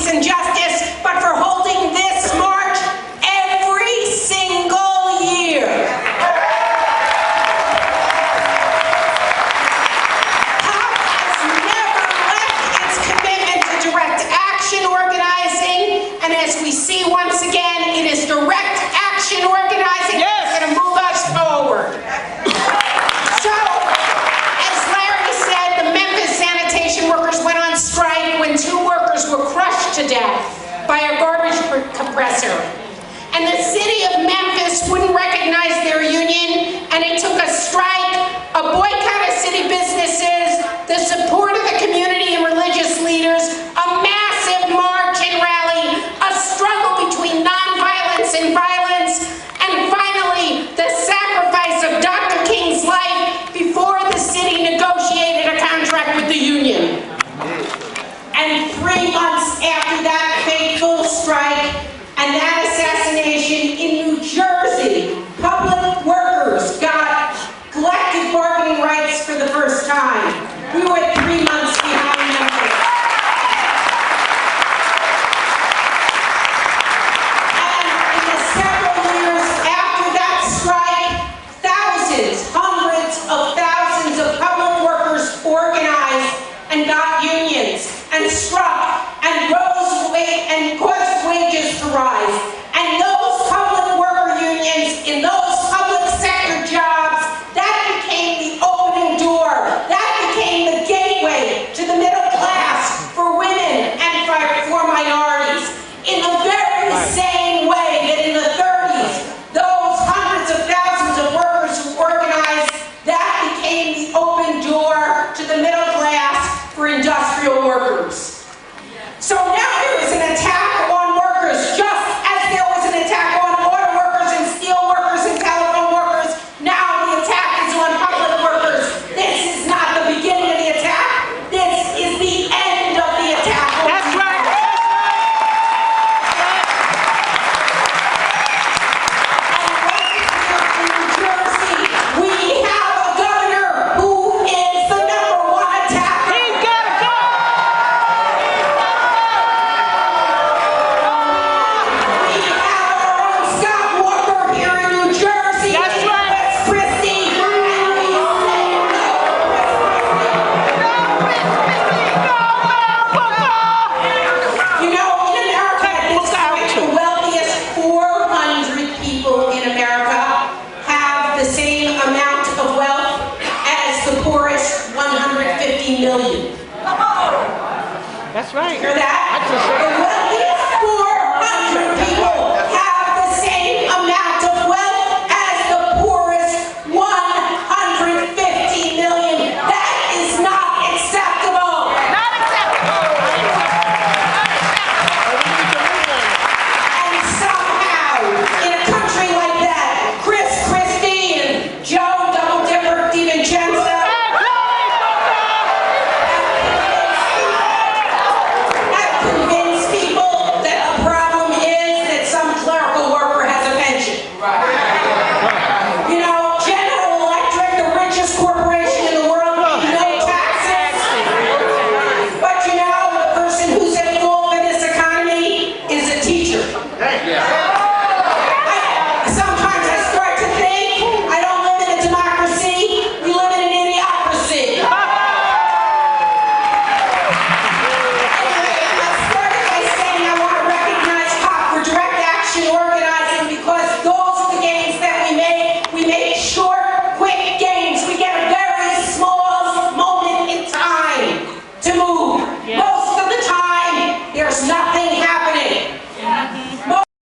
peace and justice, but for holding this march every single year. COP has never left its commitment to direct action organizing, and as we see once again, it is direct action organizing that's going to move us forward. So, as Larry said, the Memphis sanitation workers went on strike when 2 workers were crushed to death by a garbage compressor. And the city of Memphis wouldn't recognize their union, and it took a strike, a boycott of city businesses, the support of the community and religious leaders, a massive march and rally, a struggle between nonviolence and violence, and finally, the sacrifice of Dr. King's life before the city negotiated a contract with the union. And 3 months after that fateful strike and that assassination in New Jersey, public workers got collective bargaining rights for the first time. We were 3 months behind Memphis. And in the several years after that strike, thousands, hundreds of thousands of public workers organized and got unions and struck and caused wages to rise. And those public worker unions in those public sector jobs, that became the opening door. That became the gateway to the middle class for women and for minorities. In the very same way that in the 30s, those hundreds of thousands of workers who organized, that became the open door to the middle class for industrial workers. So now there is an attack on workers, just as there was an attack on auto workers and steel workers and telephone workers. Now the attack is on public workers. This is not the beginning of the attack. This is the end of the attack. That's right. And in New Jersey, we have a governor who is the #1 attacker. He's got to go. We have our own Scott Walker here in New Jersey. That's right. West Christie. And we say no. You know, in America, at this point, the wealthiest 400 people in America have the same amount of wealth as the poorest 150 million. That's right. Hear that? I just- The